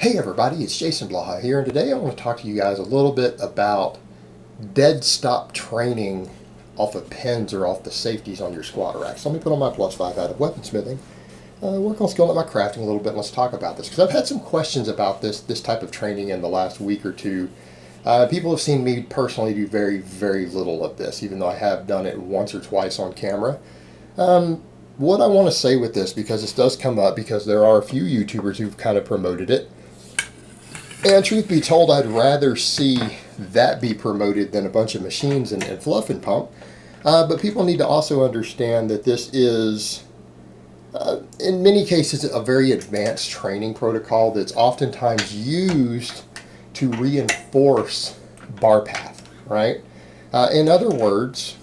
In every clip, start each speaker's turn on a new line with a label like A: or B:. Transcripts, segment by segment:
A: Hey everybody, it's Jason Blaha here, and today I want to talk to you guys a little bit about dead stop training off of pins or off the safeties on your squat rack. So let me put on my +5 out of weaponsmithing, work on skilling up my crafting a little bit, and let's talk about this. Because I've had some questions about this type of training in the last week or two. People have seen me personally do very, very little of this, even though I have done it once or twice on camera. What I want to say with this, because this does come up, because there are a few YouTubers who've kind of promoted it, and truth be told, I'd rather see that be promoted than a bunch of machines and fluff and pump. But people need to also understand that this is, in many cases, a very advanced training protocol that's oftentimes used to reinforce bar path, right? In other words,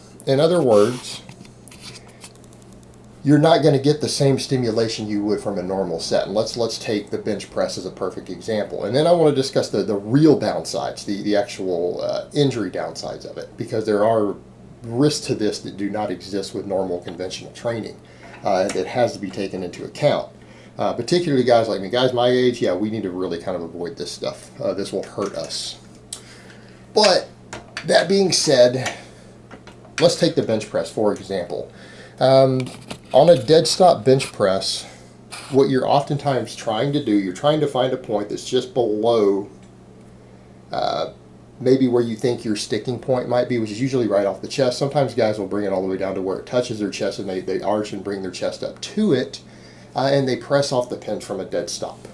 A: you're not going to get the same stimulation you would from a normal set. And let's take the bench press as a perfect example. And then I want to discuss the real downsides, the actual injury downsides of it, because there are risks to this that do not exist with normal conventional training that has to be taken into account. Particularly guys like me, guys my age, yeah, we need to really kind of avoid this stuff. This will hurt us. But that being said, let's take the bench press for example. On a dead stop bench press, what you're oftentimes trying to do, you're trying to find a point that's just below maybe where you think your sticking point might be, which is usually right off the chest. Sometimes guys will bring it all the way down to where it touches their chest, and they arch and bring their chest up to it, and they press off the pins from a dead stop.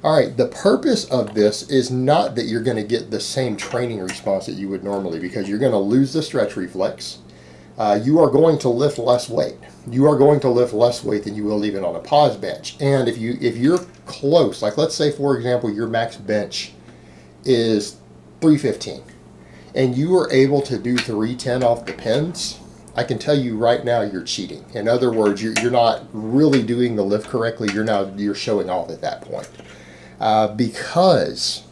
A: All right, the purpose of this is not that you're going to get the same training response that you would normally, because you're going to lose the stretch reflex. You are going to lift less weight. You are going to lift less weight than you will even on a pause bench. And if you're close, like let's say for example your max bench is 315, and you are able to do 310 off the pins, I can tell you right now you're cheating. In other words, you're not really doing the lift correctly. You're showing off at that point, because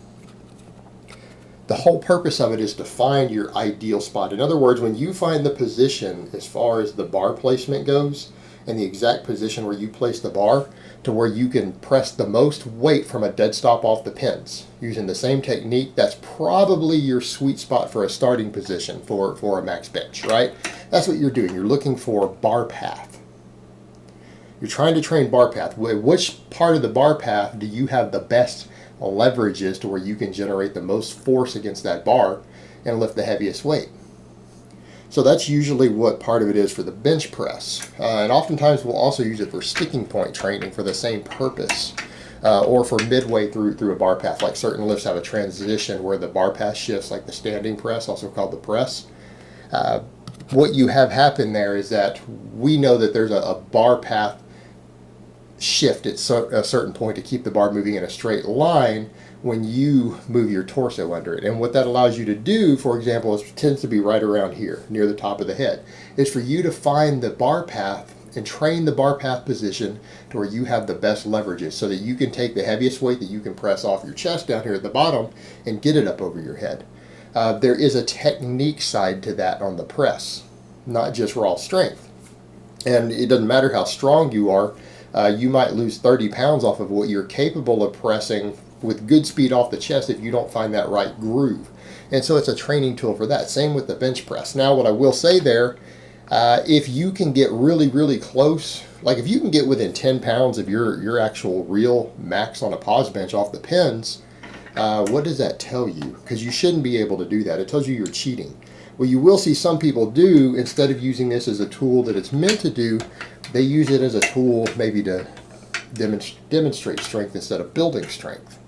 A: the whole purpose of it is to find your ideal spot. In other words, when you find the position as far as the bar placement goes, and the exact position where you place the bar to where you can press the most weight from a dead stop off the pins using the same technique, that's probably your sweet spot for a starting position for a max bench, right? That's what you're doing. You're looking for bar path. You're trying to train bar path. Which part of the bar path do you have the best leverages to where you can generate the most force against that bar and lift the heaviest weight? So that's usually what part of it is for the bench press. And oftentimes we'll also use it for sticking point training for the same purpose, or for midway through a bar path. Like certain lifts have a transition where the bar path shifts, like the standing press, also called the press. What you have happen there is that we know that there's a bar path shift at a certain point to keep the bar moving in a straight line when you move your torso under it. And what that allows you to do, for example, is tends to be right around here near the top of the head, is for you to find the bar path and train the bar path position to where you have the best leverages, so that you can take the heaviest weight that you can press off your chest down here at the bottom and get it up over your head. There is a technique side to that on the press, not just raw strength. And it doesn't matter how strong you are. You might lose 30 pounds off of what you're capable of pressing with good speed off the chest if you don't find that right groove. And so it's a training tool for that. Same with the bench press. Now what I will say there, if you can get really, really close, like if you can get within 10 pounds of your actual real max on a pause bench off the pins, what does that tell you? Because you shouldn't be able to do that. It tells you you're cheating. What you will see some people do, instead of using this as a tool that it's meant to do, they use it as a tool maybe to demonstrate strength instead of building strength.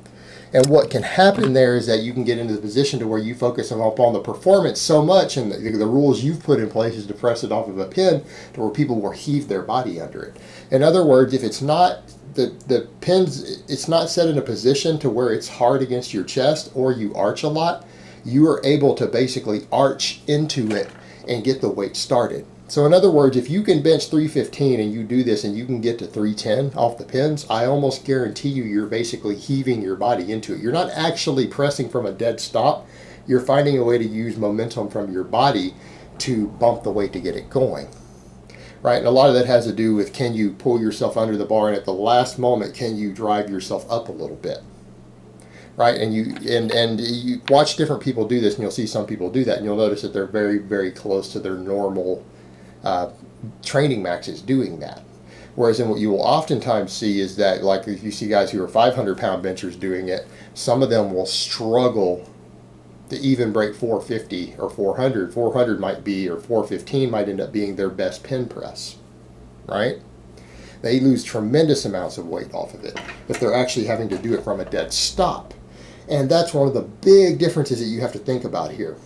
A: And what can happen there is that you can get into the position to where you focus upon the performance so much, and the rules you've put in place is to press it off of a pin to where people will heave their body under it. In other words, if it's not the pins, it's not set in a position to where it's hard against your chest or you arch a lot, you are able to basically arch into it and get the weight started. So in other words, if you can bench 315 and you do this and you can get to 310 off the pins, I almost guarantee you're basically heaving your body into it. You're not actually pressing from a dead stop. You're finding a way to use momentum from your body to bump the weight to get it going. right? And a lot of that has to do with, can you pull yourself under the bar, and at the last moment, can you drive yourself up a little bit? right? And you watch different people do this, and you'll see some people do that, and you'll notice that they're very, very close to their normal training maxes doing that. Whereas in what you will oftentimes see is that, like if you see guys who are 500-pound benchers doing it, some of them will struggle to even break 450 or 400. 400 might be, or 415 might end up being their best pin press, right? They lose tremendous amounts of weight off of it if they're actually having to do it from a dead stop. And that's one of the big differences that you have to think about here.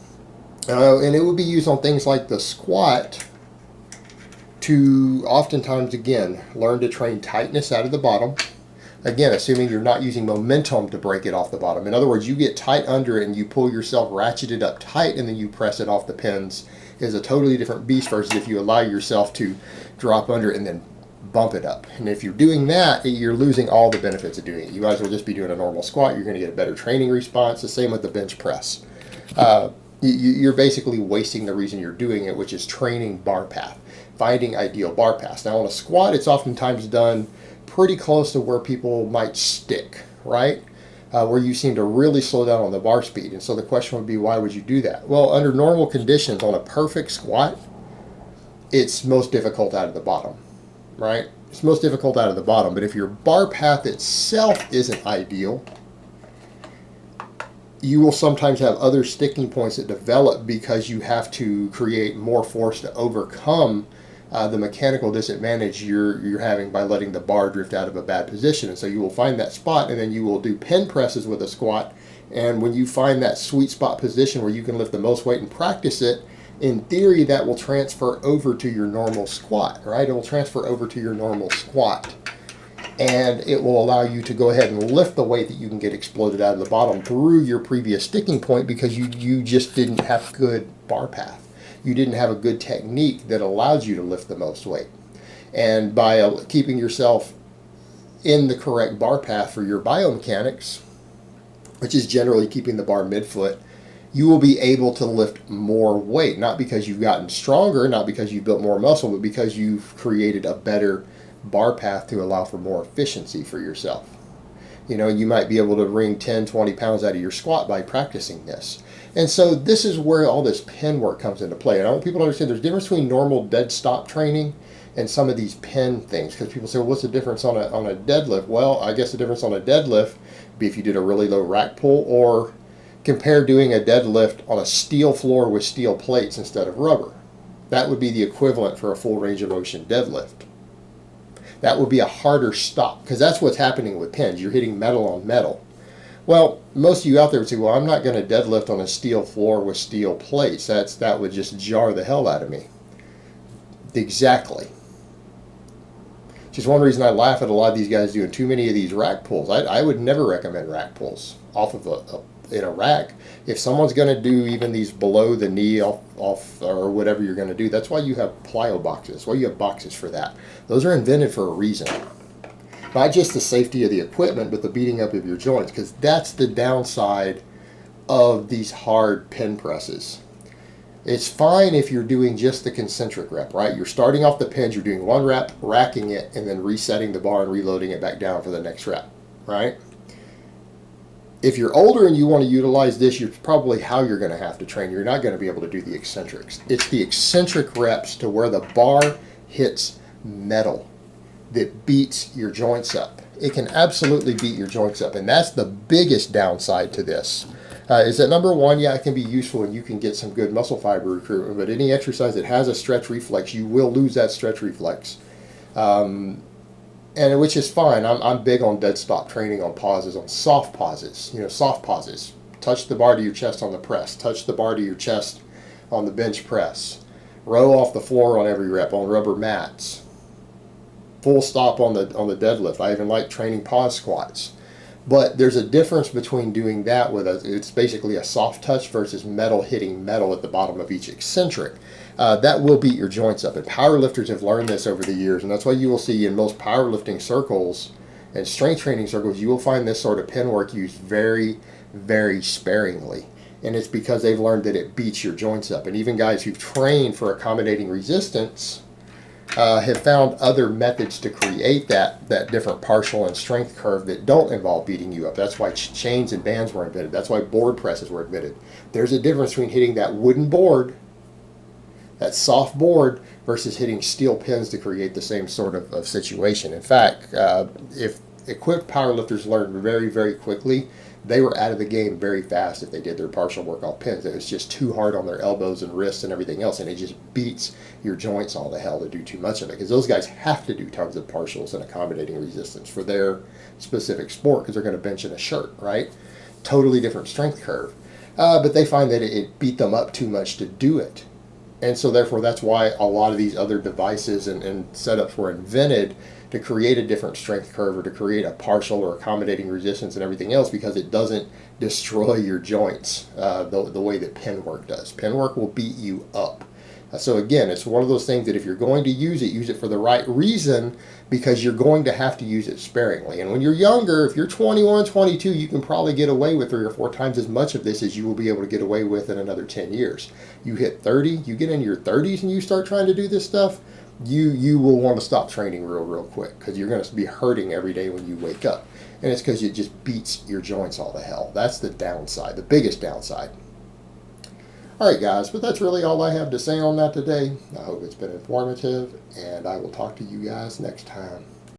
A: And it would be used on things like the squat to oftentimes, again, learn to train tightness out of the bottom. Again, assuming you're not using momentum to break it off the bottom. In other words, you get tight under it and you pull yourself ratcheted up tight and then you press it off the pins is a totally different beast versus if you allow yourself to drop under it and then bump it up. And if you're doing that, you're losing all the benefits of doing it. You might as well just be doing a normal squat. You're going to get a better training response. The same with the bench press. You're basically wasting the reason you're doing it, which is training bar path, finding ideal bar paths. Now on a squat, it's oftentimes done pretty close to where people might stick, right? Where you seem to really slow down on the bar speed. And so the question would be, why would you do that? Well, under normal conditions, on a perfect squat, it's most difficult out of the bottom, right? It's most difficult out of the bottom. But if your bar path itself isn't ideal, you will sometimes have other sticking points that develop because you have to create more force to overcome the mechanical disadvantage you're having by letting the bar drift out of a bad position. And so you will find that spot, and then you will do pin presses with a squat. And when you find that sweet spot position where you can lift the most weight and practice it, in theory, that will transfer over to your normal squat, right? It will transfer over to your normal squat. And it will allow you to go ahead and lift the weight that you can get exploded out of the bottom through your previous sticking point because you just didn't have good bar path. You didn't have a good technique that allows you to lift the most weight. And by keeping yourself in the correct bar path for your biomechanics, which is generally keeping the bar midfoot, you will be able to lift more weight, not because you've gotten stronger, not because you've built more muscle, but because you've created a better bar path to allow for more efficiency for yourself. You know, you might be able to wring 10, 20 pounds out of your squat by practicing this. And so this is where all this pin work comes into play. And I want people to understand there's a difference between normal dead stop training and some of these pin things. Because people say, well, what's the difference on a deadlift? Well, I guess the difference on a deadlift would be if you did a really low rack pull, or compare doing a deadlift on a steel floor with steel plates instead of rubber. That would be the equivalent for a full range of motion deadlift. That would be a harder stop because that's what's happening with pins. You're hitting metal on metal. Well, most of you out there would say, well, I'm not going to deadlift on a steel floor with steel plates. That would just jar the hell out of me. Exactly. Just one reason I laugh at a lot of these guys doing too many of these rack pulls. I would never recommend rack pulls off of in a rack. If someone's going to do even these below the knee off or whatever you're going to do, that's why you have plyo boxes. That's why you have boxes for that. Those are invented for a reason. Not just the safety of the equipment, but the beating up of your joints, because that's the downside of these hard pin presses. It's fine if you're doing just the concentric rep, right? You're starting off the pins, you're doing one rep, racking it, and then resetting the bar and reloading it back down for the next rep, right? If you're older and you want to utilize this, you're probably how you're going to have to train. You're not going to be able to do the eccentrics. It's the eccentric reps to where the bar hits metal that beats your joints up. It can absolutely beat your joints up, and that's the biggest downside to this. Is that number one, yeah, it can be useful and you can get some good muscle fiber recruitment, but any exercise that has a stretch reflex, you will lose that stretch reflex. And which is fine. I'm big on dead stop training on pauses, on soft pauses. You know, soft pauses. Touch the bar to your chest on the press. Touch the bar to your chest on the bench press. Row off the floor on every rep on rubber mats. Full stop on the deadlift. I even like training pause squats. But there's a difference between doing that with it's basically a soft touch versus metal hitting metal at the bottom of each eccentric. That will beat your joints up. And powerlifters have learned this over the years. And that's why you will see in most powerlifting circles and strength training circles, you will find this sort of pin work used very, very sparingly. And it's because they've learned that it beats your joints up. And even guys who've trained for accommodating resistance have found other methods to create that different partial and strength curve that don't involve beating you up. That's why chains and bands were invented. That's why board presses were invented. There's a difference between hitting that wooden board, that soft board, versus hitting steel pins to create the same sort of situation. In fact, if equipped powerlifters learned very, very quickly, they were out of the game very fast if they did their partial work off pins. It was just too hard on their elbows and wrists and everything else, and it just beats your joints all to hell to do too much of it, because those guys have to do tons of partials and accommodating resistance for their specific sport, because they're going to bench in a shirt, right? Totally different strength curve. But they find that it beat them up too much to do it. And so therefore that's why a lot of these other devices and setups were invented, to create a different strength curve or to create a partial or accommodating resistance and everything else, because it doesn't destroy your joints the way that pin work does. Pin work will beat you up. So again, it's one of those things that if you're going to use it for the right reason, because you're going to have to use it sparingly. And when you're younger, if you're 21, 22, you can probably get away with 3 or 4 times as much of this as you will be able to get away with in another 10 years. You hit 30, you get into your 30s and you start trying to do this stuff, you will want to stop training real quick, because you're going to be hurting every day when you wake up. And it's because it just beats your joints all to hell. That's the downside, the biggest downside. Alright guys, but that's really all I have to say on that today. I hope it's been informative, and I will talk to you guys next time.